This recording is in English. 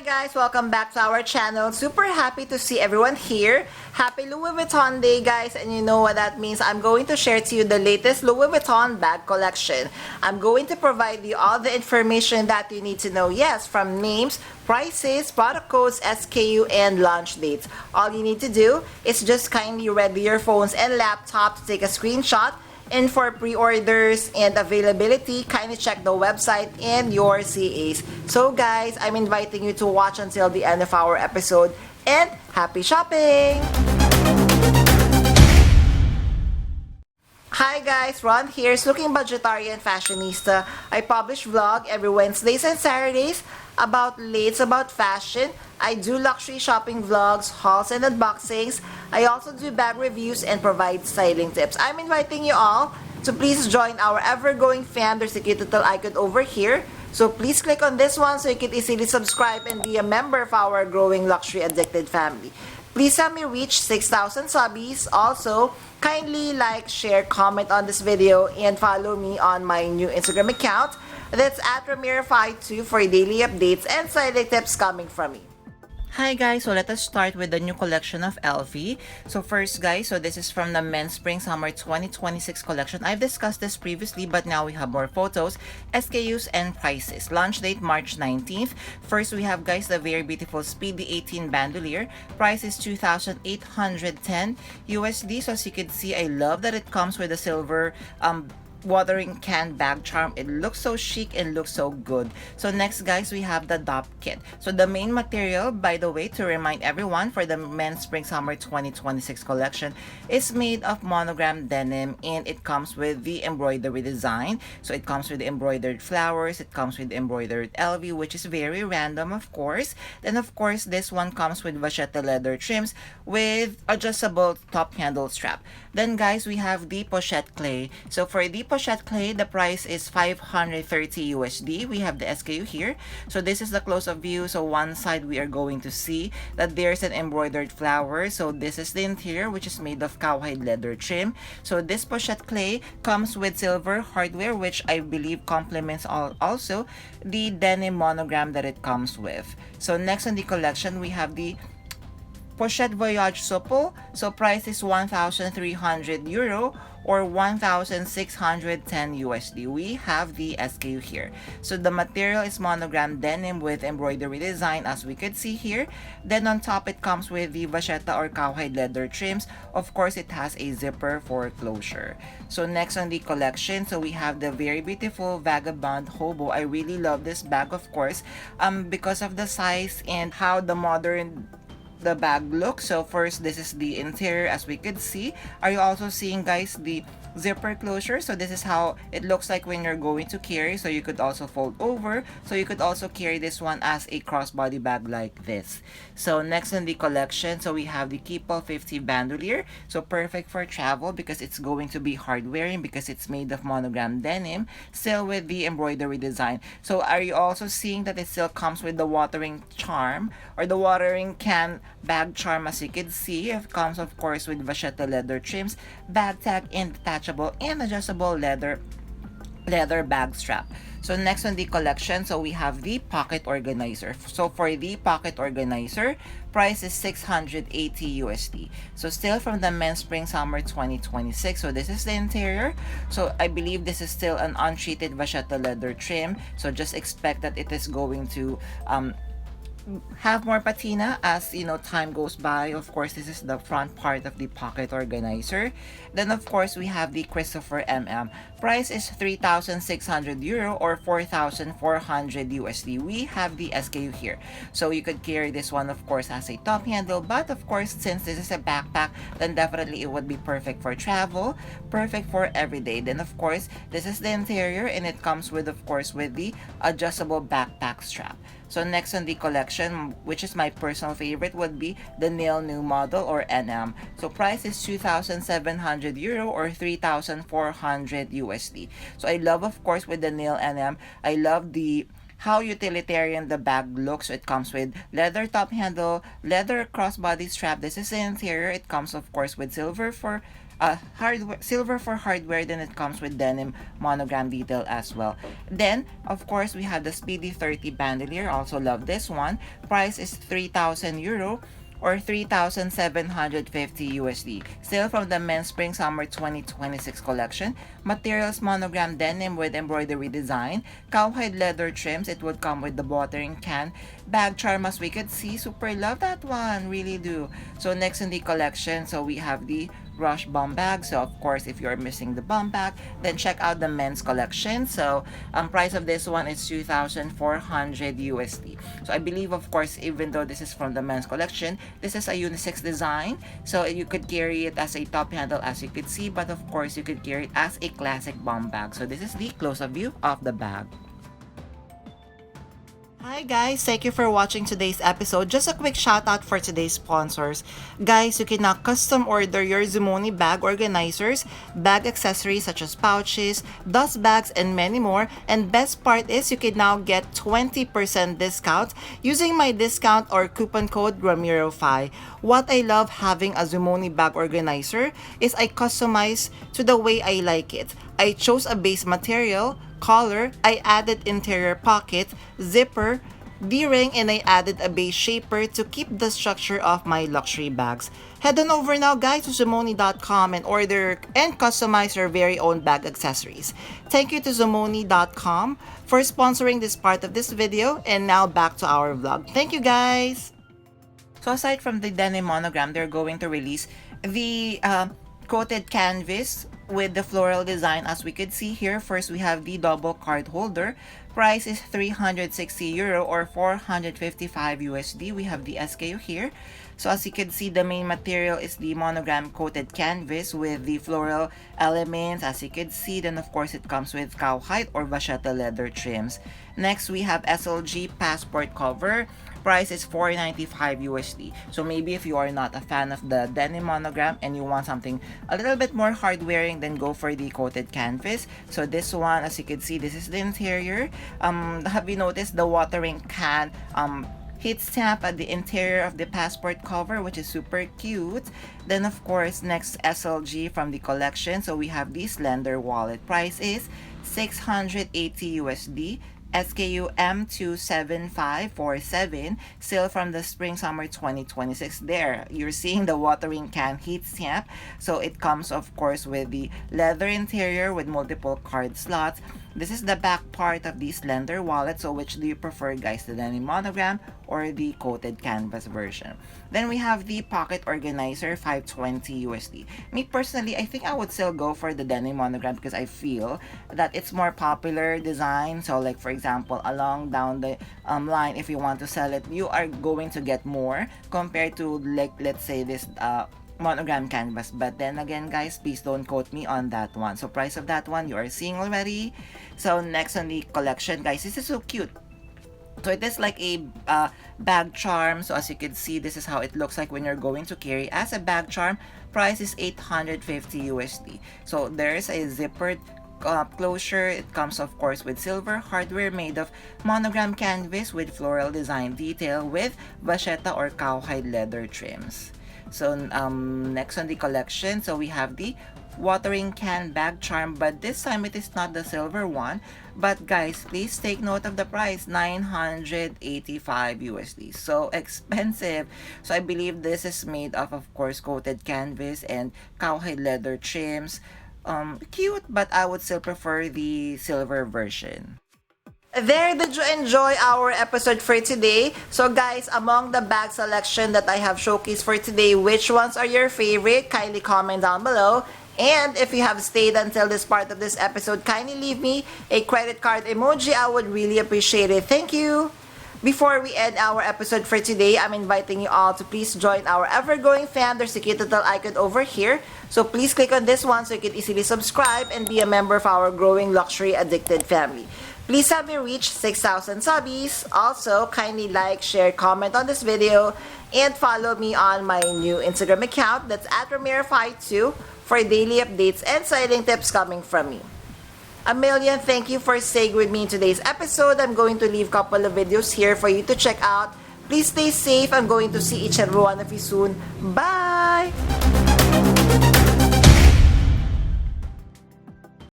guys, welcome back to our channel. Super happy to see everyone here. Happy Louis Vuitton Day, guys, and you know what that means. I'm going to share to you the latest Louis Vuitton bag collection. I'm going to provide you all the information that you need to know. Yes, from names, prices, product codes, SKU, and launch dates. All you need to do is just kindly ready your phones and laptop to take a screenshot. And for pre-orders and availability, kindly check the website and your CAs. So guys, I'm inviting you to watch until the end of our episode, and happy shopping! Hi guys, Ron here, looking budgetarian fashionista. I publish vlog every Wednesdays and Saturdays about lates, about fashion. I do luxury shopping vlogs, hauls, and unboxings. I also do bag reviews and provide styling tips. I'm inviting you all to please join our ever-growing fam. There's a cute little icon over here. So please click on this one so you can easily subscribe and be a member of our growing luxury addicted family. Please help me reach 6,000 subbies. Also, kindly like, share, comment on this video, and follow me on my new Instagram account. That's at Ramira52 for daily updates and styling tips coming from me. Hi guys, so let us start with the new collection of LV. So first guys, so this is from the Men's Spring Summer 2026 collection. I've discussed this previously, but now we have more photos, SKUs, and prices. Launch date March 19th. First we have guys the very beautiful Speedy 18 bandolier. Price is 2,810 USD. So as you can see, I love that it comes with a silver watering can bag charm. It looks so chic and looks so good. So next guys, we have the DOP kit. So the main material, by the way, to remind everyone, for the Men's Spring Summer 2026 collection is made of monogram denim, and it comes with the embroidery design. So it comes with the embroidered flowers, it comes with embroidered LV, which is very random, of course. Then of course this one comes with vachetta leather trims with adjustable top handle strap. Then guys, we have the pochette clay. So for the pochette clay, the price is 530 USD. We have the SKU here. So this is the close-up view. So one side we are going to see that there's an embroidered flower. So this is the interior, which is made of cowhide leather trim. So this pochette clay comes with silver hardware, which I believe complements also the denim monogram that it comes with. So next on the collection, we have the Pochette Voyage Supple. So price is 1,300 euro or 1,610 USD. We have the SKU here. So the material is monogram denim with embroidery design, as we could see here. Then on top it comes with the vachetta or cowhide leather trims. Of course, it has a zipper for closure. So next on the collection, so we have the very beautiful Vagabond Hobo. I really love this bag, of course, because of the size and how the modern the bag looks. So first, this is the interior, as we could see. Are you also seeing guys the zipper closure? So this is how it looks like when you're going to carry. So you could also fold over, so you could also carry this one as a crossbody bag like this. So next in the collection, so we have the Keepall 50 bandolier. So perfect for travel because it's going to be hard wearing because it's made of monogram denim, still with the embroidery design. So are you also seeing that it still comes with the watering charm or the watering can bag charm? As you can see, it comes of course with vachetta leather trims, bag tag, and detachable and adjustable leather bag strap. So next on the collection, so we have the pocket organizer. So for the pocket organizer, price is 680 USD. So still from the Men's Spring Summer 2026. So this is the interior. So I believe this is still an untreated vachetta leather trim. So just expect that it is going to have more patina as you know time goes by. Of course, this is the front part of the pocket organizer. Then of course we have the Christopher price is 3,600 euro or 4,400 USD. We have the SKU here, so you could carry this one of course as a top handle, but of course since this is a backpack, then definitely it would be perfect for travel, perfect for everyday. Then of course this is the interior, and it comes with of course with the adjustable backpack strap. So next on the collection, which is my personal favorite, would be the Nail New model or NM. So price is 2,700 euro or 3,400 USD. So I love of course with the Nail NM, I love the how utilitarian the bag looks. It comes with leather top handle, leather crossbody strap. This is the interior. It comes of course with silver for hardware, silver for hardware. Then it comes with denim monogram detail as well. Then of course we have the Speedy 30 bandolier. Also love this one. Price is 3,000 euro or 3,750 USD. Still from the men's spring summer 2026 collection. Materials monogram denim with embroidery design. Cowhide leather trims. It would come with the watering can. Bag charm, as we could see. Super love that one. Really do. So next in the collection, so we have the Rush bum bag. So of course, if you're missing the bum bag, then check out the men's collection. So price of this one is 2,400 USD. So I believe, of course, even though this is from the men's collection, this is a unisex design. So you could carry it as a top handle, as you could see, but of course you could carry it as a classic bum bag. So this is the close-up view of the bag. Hi guys, thank you for watching today's episode. Just a quick shout out for today's sponsors. Guys, you can now custom order your Zumoni bag organizers, bag accessories such as pouches, dust bags, and many more. And best part is you can now get 20% discount using my discount or coupon code Ramiro5. What I love having a Zumoni bag organizer is I customize to the way I like it. I chose a base material, collar, I added interior pocket, zipper, D-ring, and I added a base shaper to keep the structure of my luxury bags. Head on over now guys to Zumoni.com and order and customize your very own bag accessories. Thank you to Zumoni.com for sponsoring this part of this video, and now back to our vlog. Thank you guys! So aside from the denim monogram, they're going to release the coated canvas with the floral design, as we could see here. First, we have the double card holder. Price is 360 euro or 455 USD. We have the SKU here. So as you can see, the main material is the monogram coated canvas with the floral elements, as you can see. Then of course it comes with cowhide or vachetta leather trims. Next, we have SLG passport cover. Price is 495 USD. So maybe if you are not a fan of the denim monogram and you want something a little bit more hard wearing, then go for the coated canvas. So this one, as you can see, this is the interior. Have you noticed the watering can heat stamp at the interior of the passport cover, which is super cute. Then of course, next SLG from the collection. So we have the slender wallet. Price is 680 USD. SKU M27547, still from the spring summer 2026. There you're seeing the watering can heat stamp. So it comes of course with the leather interior with multiple card slots. This is the back part of the slender wallet. So which do you prefer guys, the denim monogram or the coated canvas version? Then we have the pocket organizer, 520 USD. Me personally, I think I would still go for the denim monogram because I feel that it's more popular design. So like for example, along down the line, if you want to sell it, you are going to get more compared to, like, let's say this monogram canvas. But then again guys, please don't quote me on that one. So price of that one you are seeing already. So next on the collection guys, this is so cute. So it is like a bag charm. So as you can see, this is how it looks like when you're going to carry as a bag charm. Price is 850 USD. So there's a zippered closure. It comes of course with silver hardware made of monogram canvas with floral design detail with vachetta or cowhide leather trims. So next on the collection, so we have the watering can bag charm, but this time it is not the silver one. But guys, please take note of the price, 985 USD. So expensive. So I believe this is made of course coated canvas and cowhide leather trims. Cute, but I would still prefer the silver version. There, did you enjoy our episode for today? So guys, among the bag selection that I have showcased for today, which ones are your favorite? Kindly comment down below. And if you have stayed until this part of this episode, kindly leave me a credit card emoji. I would really appreciate it. Thank you. Before we end our episode for today, I'm inviting you all to please join our ever-growing fam. There's a cute little icon over here. So please click on this one so you can easily subscribe and be a member of our growing luxury addicted family. Please help me reach 6,000 subbies. Also, kindly like, share, comment on this video, and follow me on my new Instagram account. That's at Ramiro52 for daily updates and styling tips coming from me. A million thank you for staying with me in today's episode. I'm going to leave a couple of videos here for you to check out. Please stay safe. I'm going to see each and every one of you soon. Bye!